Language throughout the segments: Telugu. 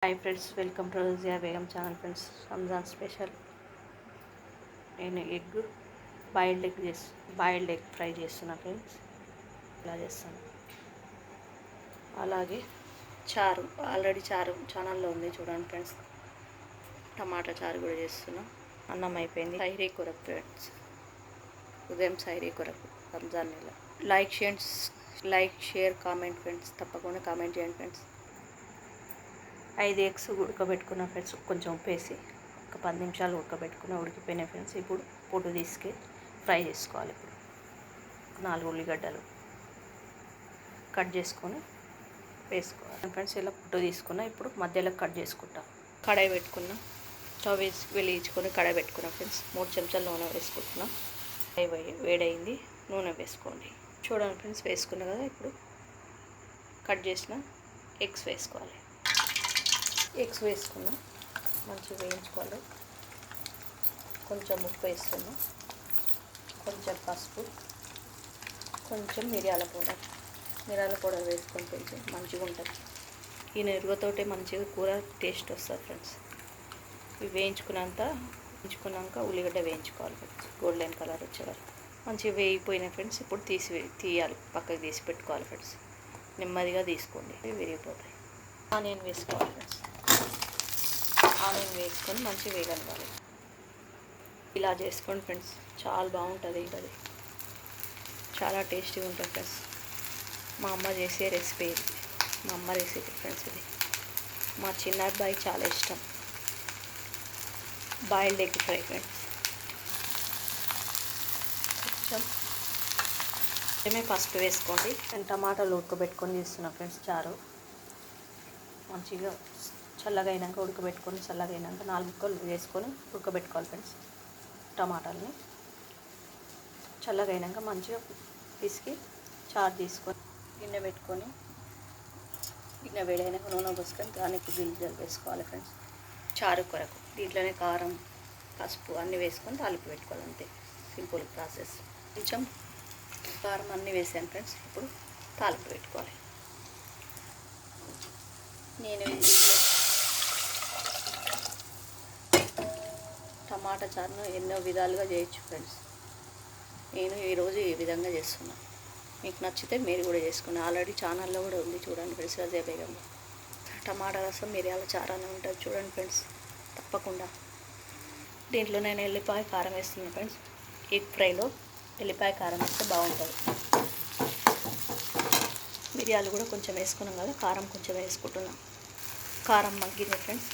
Hi friends, welcome to Zia Begum channel. Friends, Ramzan special నేను బాయిల్డ్ ఎగ్ ఫ్రై చేస్తున్నా ఫ్రెండ్స్. ఇలా చేస్తాను. అలాగే చారు ఆల్రెడీ ఛానల్లో ఉంది, చూడండి ఫ్రెండ్స్. టమాటా చారు కూడా చేస్తున్నా. అన్నం అయిపోయింది. సైరీ కొరకు ఫ్రెండ్స్, ఉదయం సైరీ కొరకు రంజాన్ నెల. లైక్ షేర్ కామెంట్ ఫ్రెండ్స్, తప్పకుండా కామెంట్ చేయండి ఫ్రెండ్స్. 5 ఎగ్స్ ఉడకబెట్టుకున్న ఫ్రెండ్స్, కొంచెం ఉప్పు వేసి ఒక 10 నిమిషాలు ఉడికిపోయినాయి ఫ్రెండ్స్. ఇప్పుడు పొట్టు తీసుకు ఫ్రై చేసుకోవాలి. ఇప్పుడు 4 ఉల్లిగడ్డలు కట్ చేసుకొని వేసుకోవాలి ఫ్రెండ్స్. ఇలా పొట్టు తీసుకున్నా. ఇప్పుడు మధ్యలో కట్ చేసుకుంటా. కడాయి పెట్టుకున్నా, స్టవ్ వెలిగించుకొని కడాయి పెట్టుకున్నా ఫ్రెండ్స్. 3 చెంచాలు నూనె వేసుకుంటున్నా. వేడైంది, నూనె వేసుకోండి. చూడండి ఫ్రెండ్స్, వేసుకున్నా కదా. ఇప్పుడు కట్ చేసిన ఎగ్స్ వేసుకోవాలి. ఎగ్స్ వేసుకున్నా, మంచిగా వేయించుకోవాలి. కొంచెం ఉప్పు వేస్తున్నా, కొంచెం పసుపు, కొంచెం మిరియాల పౌడర్ వేసుకొని కొంచెం మంచిగా ఉంటుంది. ఈ నెరుగుతోటే మంచిగా కూర టేస్ట్ వస్తుంది ఫ్రెండ్స్. ఇవి వేయించుకున్నాక ఉల్లిగడ్డ వేయించుకోవాలి ఫ్రెండ్స్. గోల్డెన్ కలర్ వచ్చే వరకు మంచిగా వేగిపోయినాయి ఫ్రెండ్స్. ఇప్పుడు తీయాలి, పక్కకు తీసి పెట్టుకోవాలి ఫ్రెండ్స్. నెమ్మదిగా తీసుకోండి, విరిగిపోతాయి. ఆనియన్ వేసుకోవాలి ఫ్రెండ్స్. ఆనియన్ వేసుకొని మంచిగా వేగనివ్వాలి. ఇలా చేసుకోండి ఫ్రెండ్స్, చాలా బాగుంటుంది. అది చాలా టేస్టీగా ఉంటుంది ఫ్రెండ్స్. మా అమ్మ చేసే రెసిపీ ఇది. మా అమ్మ రెసిపీ ఫ్రెండ్స్ ఇది. మా చిన్న అబ్బాయికి చాలా ఇష్టం బాయిల్డ్ ఎగ్ ఫ్రై ఫ్రెండ్స్. కొంచెం పసుపు వేసుకోండి. నేను టమాటాలు ఉడకబెట్టుకొని తీస్తున్నా ఫ్రెండ్స్. చారు మంచిగా చల్లగా అయినాక చల్లగా అయినాక 4 ముక్కలు వేసుకొని ఉడకబెట్టుకోవాలి ఫ్రెండ్స్. టమాటాలని చల్లగా అయినాక మంచిగా పిసికి చారు తీసుకొని గిన్నె పెట్టుకొని, గిన్నె వేడైనాక నూనె పోసుకొని దానికి గింజలు వేసుకోవాలి ఫ్రెండ్స్. చారు కొరకు దీంట్లోనే కారం, పసుపు అన్నీ వేసుకొని తాలింపు పెట్టుకోవాలి. అంతే, సింపుల్ ప్రాసెస్. కొంచెం కారం అన్నీ వేసాను ఫ్రెండ్స్. ఇప్పుడు తాలింపు పెట్టుకోవాలి. నేను టమాటా చారును ఎన్నో విధాలుగా చేయొచ్చు ఫ్రెండ్స్. నేను ఈరోజు ఈ విధంగా చేస్తున్నా. మీకు నచ్చితే మీరు కూడా చేసుకోండి. ఆల్రెడీ ఛానల్లో కూడా ఉంది, చూడండి ఫ్రెండ్స్. రజియా బేగం టమాటా రసం మిరియాల చారు అని ఉంటుంది, చూడండి ఫ్రెండ్స్. తప్పకుండా దీంట్లో నేను ఎల్లిపాయ కారం వేస్తున్నాను ఫ్రెండ్స్. ఎగ్ ఫ్రైలో ఎల్లిపాయ కారం వేస్తే బాగుంటుంది. మిరియాలు కూడా కొంచెం వేసుకున్నాం కదా, కారం కొంచెం వేసుకుంటున్నాం. కారం మగ్గింది ఫ్రెండ్స్.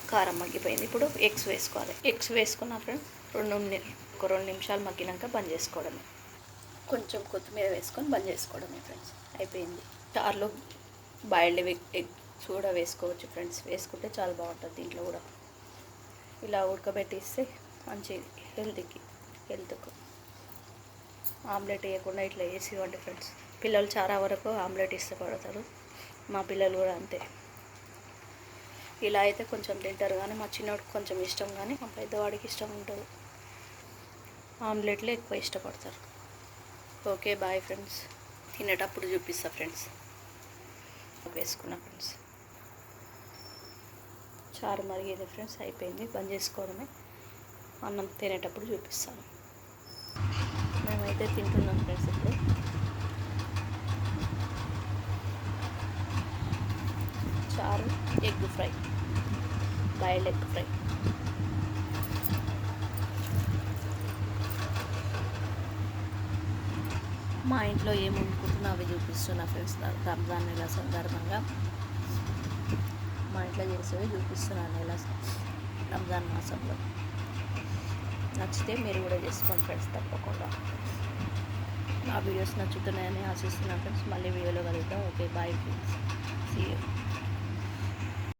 కారం మగ్గిపోయింది. ఇప్పుడు ఎగ్స్ వేసుకోవాలి. ఎగ్స్ వేసుకున్నా ఫ్రెండ్స్. 2 నిమిషాలు మగ్గినాక బంద్ చేసుకోవడమే. కొంచెం కొత్తిమీర వేసుకొని బంద్ చేసుకోవడమే ఫ్రెండ్స్. అయిపోయింది. చారులో బాయిల్డ్ ఎగ్ కూడా వేసుకోవచ్చు ఫ్రెండ్స్. వేసుకుంటే చాలా బాగుంటుంది. దీంట్లో కూడా ఇలా ఉడకబెట్టిస్తే మంచి హెల్త్కు ఆమ్లెట్ వేయకుండా ఇట్లా వేసి ఇవ్వండి ఫ్రెండ్స్. పిల్లలు చాలా వరకు ఆమ్లెట్ ఇష్టపడతారు. మా పిల్లలు కూడా అంతే. ఇలా అయితే కొంచెం తింటారు, కానీ మా చిన్నోడికి కొంచెం ఇష్టం, కానీ మా పెద్దవాడికి ఇష్టం ఉంటుంది. ఆమ్లెట్లు ఎక్కువ ఇష్టపడతారు. Okay, bye friends. తినేటప్పుడు చూపిస్తా ఫ్రెండ్స్. వేసుకున్నా ఫ్రెండ్స్. చారు మరిగేది ఫ్రెండ్స్. అయిపోయింది, బంద్ చేసుకోవడమే. అన్నం తినేటప్పుడు చూపిస్తాను. మేమైతే తింటున్నాం ఫ్రెండ్స్. ఇప్పుడు చారు egg fry, boiled egg fry. మా ఇంట్లో ఏం వండుకుంటున్నా అవి చూపిస్తున్నా ఫ్రెండ్స్. రంజాన్ నెల సందర్భంగా మా ఇంట్లో చేసేవి చూపిస్తున్నాను ఇలా రంజాన్ మాసంలో. నచ్చితే మీరు కూడా చేసుకోండి ఫ్రెండ్స్, తప్పకుండా. నా వీడియోస్ నచ్చుతున్నాయని ఆశిస్తున్నాను ఫ్రెండ్స్. మళ్ళీ వీడియోలో కలుద్దాం. Okay, bye friends. See you.